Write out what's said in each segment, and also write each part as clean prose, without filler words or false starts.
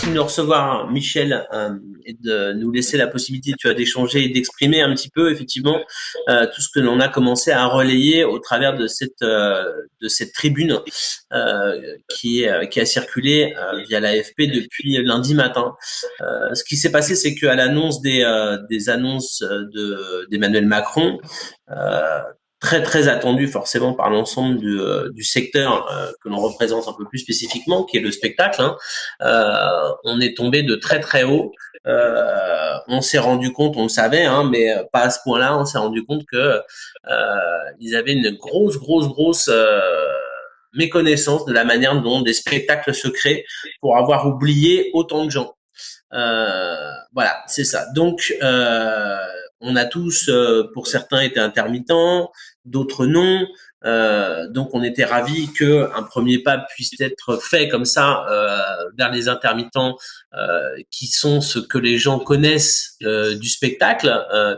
merci de nous recevoir, Michel, et de nous laisser la possibilité, tu as d'échanger et d'exprimer un petit peu, effectivement, tout ce que l'on a commencé à relayer au travers de cette tribune qui a circulé via l'AFP depuis lundi matin. Ce qui s'est passé, c'est qu'à l'annonce des annonces d'Emmanuel Macron, très très attendu forcément par l'ensemble du secteur que l'on représente un peu plus spécifiquement, qui est le spectacle, hein. On est tombé de très très haut. On s'est rendu compte, on le savait, hein, mais pas à ce point-là. On s'est rendu compte que ils avaient une grosse méconnaissance de la manière dont des spectacles se créent pour avoir oublié autant de gens. Voilà, c'est ça. Donc, on a tous, pour certains, été intermittents, d'autres non. Donc, on était ravis que un premier pas puisse être fait comme ça vers les intermittents, qui sont ce que les gens connaissent du spectacle,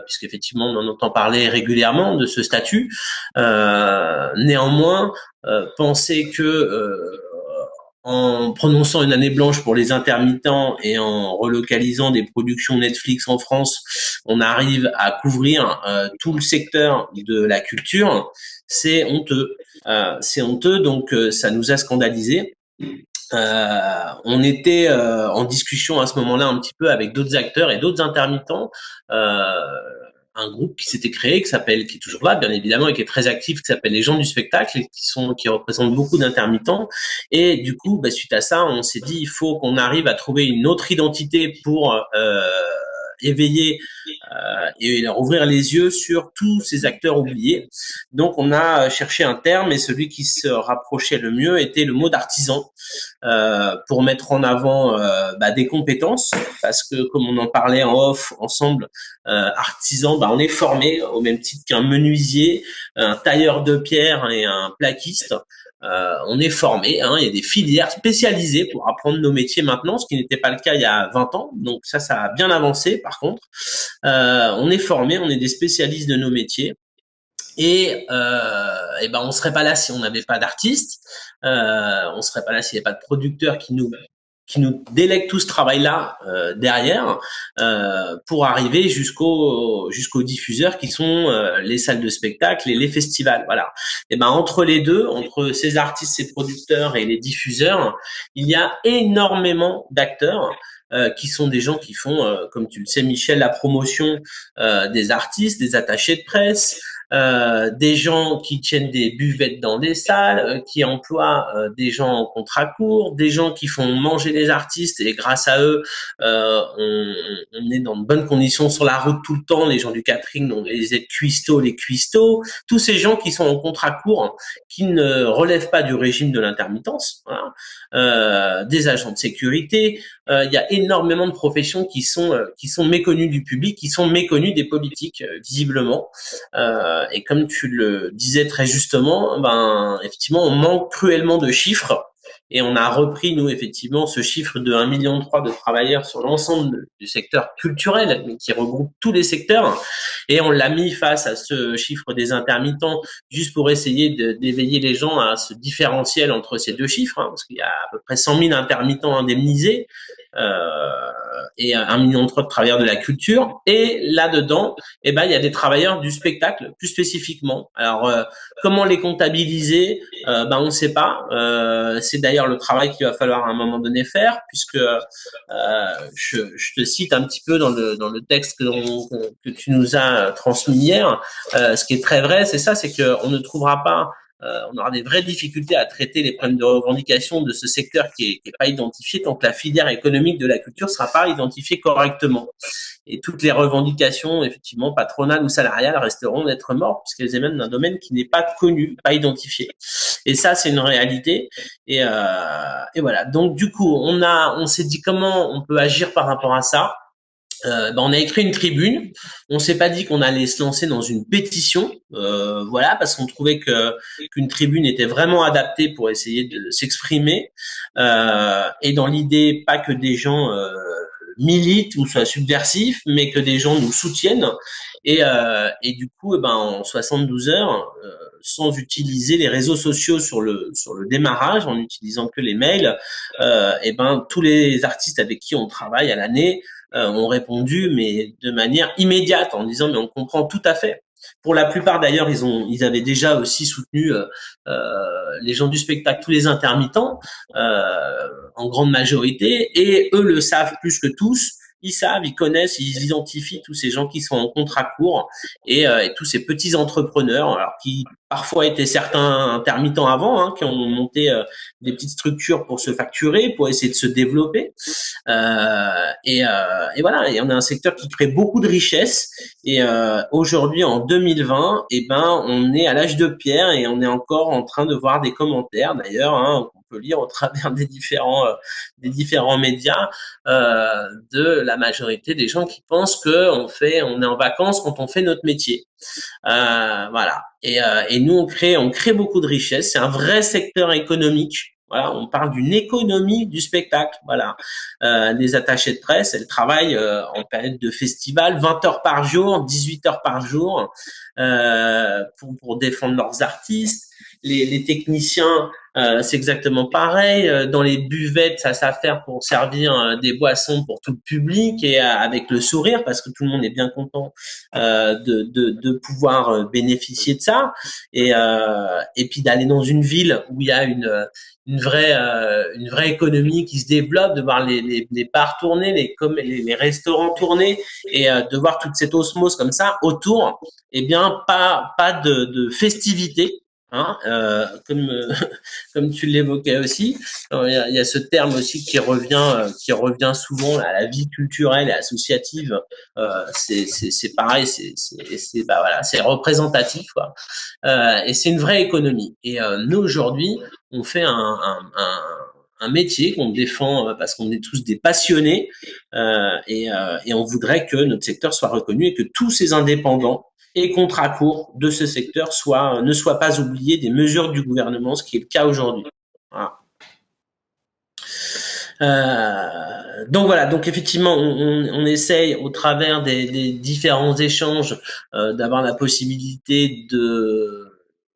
puisqu'effectivement, on en entend parler régulièrement de ce statut. Néanmoins, penser que en prononçant une année blanche pour les intermittents et en relocalisant des productions Netflix en France, on arrive à couvrir tout le secteur de la culture. C'est honteux. C'est honteux, donc ça nous a scandalisés. On était en discussion à ce moment-là un petit peu avec d'autres acteurs et d'autres intermittents. Un groupe qui s'était créé, qui est toujours là, bien évidemment, et qui est très actif, qui s'appelle les gens du spectacle, et qui représentent beaucoup d'intermittents. Et du coup, suite à ça, on s'est dit, il faut qu'on arrive à trouver une autre identité pour éveiller et leur ouvrir les yeux sur tous ces acteurs oubliés. Donc, on a cherché un terme, et celui qui se rapprochait le mieux était le mot d'artisan, pour mettre en avant des compétences, parce que comme on en parlait en off ensemble, artisan, on est formé au même titre qu'un menuisier, un tailleur de pierre et un plaquiste. On est formé, hein, il y a des filières spécialisées pour apprendre nos métiers maintenant, ce qui n'était pas le cas il y a 20 ans. Donc ça a bien avancé par contre. On est formé, on est des spécialistes de nos métiers. Et on serait pas là si on n'avait pas d'artistes, on serait pas là s'il n'y avait pas de producteurs qui nous délèguent tout ce travail-là derrière, pour arriver jusqu'aux diffuseurs qui sont les salles de spectacle et les festivals. Voilà. Et entre les deux, entre ces artistes, ces producteurs et les diffuseurs, il y a énormément d'acteurs. Qui sont des gens qui font, comme tu le sais Michel, la promotion des artistes, des attachés de presse, des gens qui tiennent des buvettes dans des salles, qui emploient des gens en contrat court, des gens qui font manger les artistes, et grâce à eux, on est dans de bonnes conditions sur la route tout le temps, les gens du catering, donc les aides-cuistots, les cuistots, tous ces gens qui sont en contrat court, qui ne relèvent pas du régime de l'intermittence, voilà. Des agents de sécurité, il y a énormément de professions qui sont méconnues du public, qui sont méconnues des politiques, visiblement. Et comme tu le disais très justement, effectivement, on manque cruellement de chiffres. Et on a repris, nous, effectivement, ce chiffre de 1,3 million de travailleurs sur l'ensemble du secteur culturel, mais qui regroupe tous les secteurs. Et on l'a mis face à ce chiffre des intermittents, juste pour essayer d'éveiller les gens à ce différentiel entre ces deux chiffres, hein, parce qu'il y a à peu près 100 000 intermittents indemnisés. Et 1,3 million de travailleurs de la culture. Et là-dedans, il y a des travailleurs du spectacle, plus spécifiquement. Alors, comment les comptabiliser, on ne sait pas. C'est d'ailleurs le travail qu'il va falloir à un moment donné faire, puisque je te cite un petit peu dans le texte que tu nous as transmis hier. Ce qui est très vrai, c'est ça, c'est qu'on ne trouvera pas on aura des vraies difficultés à traiter les problèmes de revendication de ce secteur qui est pas identifié tant que la filière économique de la culture sera pas identifiée correctement. Et toutes les revendications, effectivement, patronales ou salariales resteront d'être mortes puisqu'elles émanent d'un domaine qui n'est pas connu, pas identifié. Et ça, c'est une réalité. Et voilà. Donc, du coup, on s'est dit comment on peut agir par rapport à ça. On a écrit une tribune. On s'est pas dit qu'on allait se lancer dans une pétition, voilà, parce qu'on trouvait qu'une tribune était vraiment adaptée pour essayer de s'exprimer, et dans l'idée pas que des gens militent ou soient subversifs, mais que des gens nous soutiennent. Et du coup, en 72 heures, sans utiliser les réseaux sociaux sur le démarrage, en utilisant que les mails, et ben tous les artistes avec qui on travaille à l'année ont répondu, mais de manière immédiate, en disant mais on comprend tout à fait. Pour la plupart d'ailleurs, ils avaient déjà aussi soutenu les gens du spectacle, tous les intermittents, en grande majorité, et eux le savent plus que tous. Ils savent, ils connaissent, ils identifient tous ces gens qui sont en contrat court et tous ces petits entrepreneurs, alors qui parfois étaient certains intermittents avant, hein, qui ont monté des petites structures pour se facturer, pour essayer de se développer. Et voilà, et on a un secteur qui crée beaucoup de richesses. Et aujourd'hui, en 2020, eh ben, on est à l'âge de pierre et on est encore en train de voir des commentaires, d'ailleurs, hein, qu'on peut lire au travers des différents médias, de la majorité des gens qui pensent que on est en vacances quand on fait notre métier. Voilà. Et nous, on crée beaucoup de richesses. C'est un vrai secteur économique. Voilà, on parle d'une économie du spectacle. Voilà, les attachés de presse, elles travaillent en période de festival, 20 heures par jour, 18 heures par jour, pour défendre leurs artistes. Les techniciens, c'est exactement pareil. Dans les buvettes, ça s'affaire pour servir des boissons pour tout le public et avec le sourire, parce que tout le monde est bien content de pouvoir bénéficier de ça. Et puis d'aller dans une ville où il y a une vraie économie qui se développe, de voir les bars tourner, les restaurants tourner, et de voir toute cette osmose comme ça autour. Eh bien, pas de festivité. Hein, comme tu l'évoquais aussi, il y a ce terme aussi qui revient souvent à la vie culturelle et associative. C'est pareil, bah voilà, c'est représentatif, quoi. Et c'est une vraie économie. Et nous aujourd'hui, on fait un métier qu'on défend parce qu'on est tous des passionnés, et on voudrait que notre secteur soit reconnu et que tous ces indépendants et contrats courts de ce secteur ne soient pas oubliés des mesures du gouvernement, ce qui est le cas aujourd'hui. Voilà. Donc voilà, donc effectivement, on essaye au travers des différents échanges d'avoir la possibilité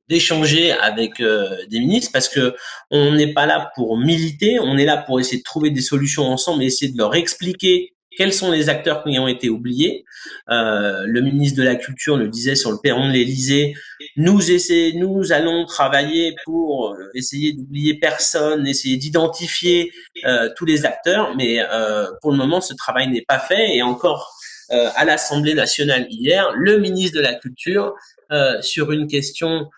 d'échanger avec des ministres, parce que on n'est pas là pour militer, on est là pour essayer de trouver des solutions ensemble et essayer de leur expliquer quels sont les acteurs qui ont été oubliés. Le ministre de la Culture le disait sur le perron de l'Élysée, nous allons travailler pour essayer d'oublier personne, essayer d'identifier tous les acteurs, mais pour le moment, ce travail n'est pas fait. Et encore, à l'Assemblée nationale hier, le ministre de la Culture, sur une question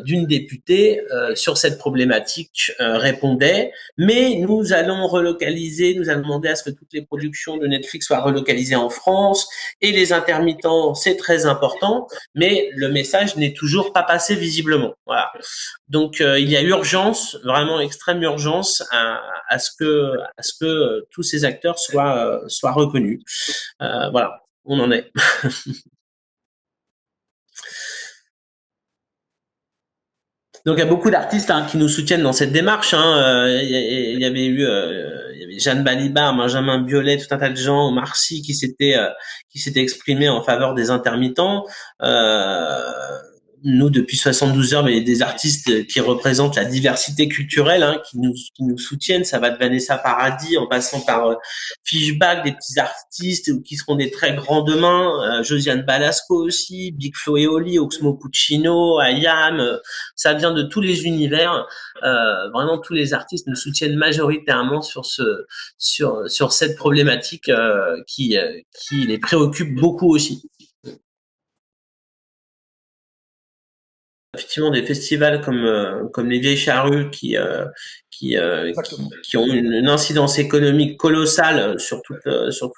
d'une députée sur cette problématique répondait, mais nous allons demander à ce que toutes les productions de Netflix soient relocalisées en France, et les intermittents, c'est très important, mais le message n'est toujours pas passé visiblement. Voilà. Donc il y a urgence, vraiment extrême urgence à ce que tous ces acteurs soient reconnus. Voilà, on en est. Donc il y a beaucoup d'artistes qui nous soutiennent dans cette démarche. Hein. Il y avait Jeanne Balibar, Benjamin Biolay, tout un tas de gens, Omar Sy qui s'était exprimé en faveur des intermittents. Nous, depuis 72 heures, mais des artistes qui représentent la diversité culturelle, hein, qui nous soutiennent. Ça va de Vanessa Paradis en passant par Fishback, des petits artistes qui seront des très grands demain. Josiane Balasco aussi, Big Flo et Oli, Oxmo Puccino, Ayam. Ça vient de tous les univers. Vraiment, tous les artistes nous soutiennent majoritairement sur cette problématique qui les préoccupe beaucoup aussi. Effectivement, des festivals comme les Vieilles Charrues qui ont une incidence économique colossale sur toute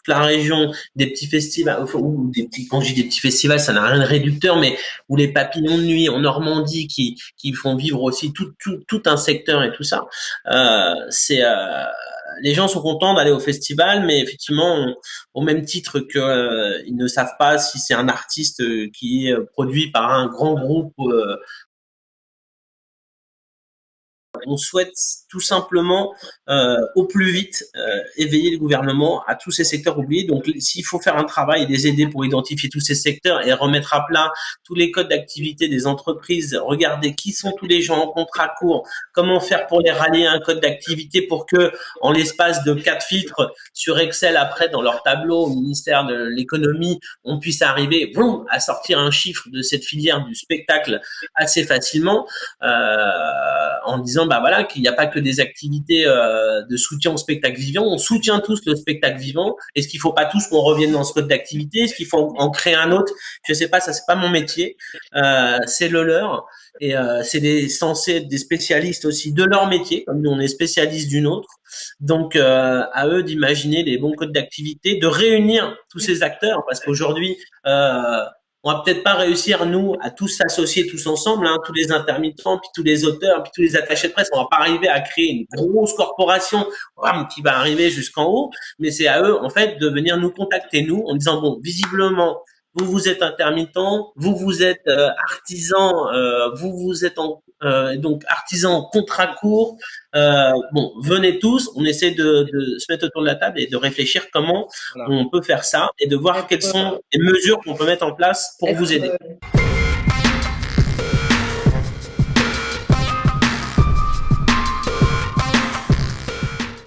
la région, des petits festivals, ou quand je dis des petits festivals, ça n'a rien de réducteur, mais où les Papillons de Nuit en Normandie qui font vivre aussi tout un secteur et tout ça. Les gens sont contents d'aller au festival, mais effectivement, au même titre que ils ne savent pas si c'est un artiste qui est produit par un grand groupe on souhaite tout simplement au plus vite éveiller le gouvernement à tous ces secteurs oubliés. Donc, s'il faut faire un travail et les aider pour identifier tous ces secteurs et remettre à plat tous les codes d'activité des entreprises, regarder qui sont tous les gens en contrat court, comment faire pour les rallier à un code d'activité pour que, en l'espace de 4 filtres sur Excel, après, dans leur tableau au ministère de l'économie, on puisse arriver boum, à sortir un chiffre de cette filière du spectacle assez facilement, en disant bah voilà qu'il n'y a pas que des activités de soutien au spectacle vivant, on soutient tous le spectacle vivant. Est-ce qu'il faut pas tous qu'on revienne dans ce code d'activité? Est-ce qu'il faut en créer un autre? Je sais pas, ça c'est pas mon métier, c'est le leur. Et c'est censé être des spécialistes aussi de leur métier, comme nous on est spécialistes d'une autre. Donc à eux d'imaginer les bons codes d'activité, de réunir tous ces acteurs, parce qu'aujourd'hui on va peut-être pas réussir nous à tous s'associer tous ensemble, hein, tous les intermittents, puis tous les auteurs, puis tous les attachés de presse. On va pas arriver à créer une grosse corporation qui va arriver jusqu'en haut, mais c'est à eux en fait de venir nous contacter nous en disant bon, visiblement vous êtes intermittent, vous êtes artisan, vous êtes donc artisan contrat court. Bon, venez tous, on essaie de se mettre autour de la table et de réfléchir comment Voilà. on peut faire ça et de voir quelles sont les mesures qu'on peut mettre en place pour vous aider.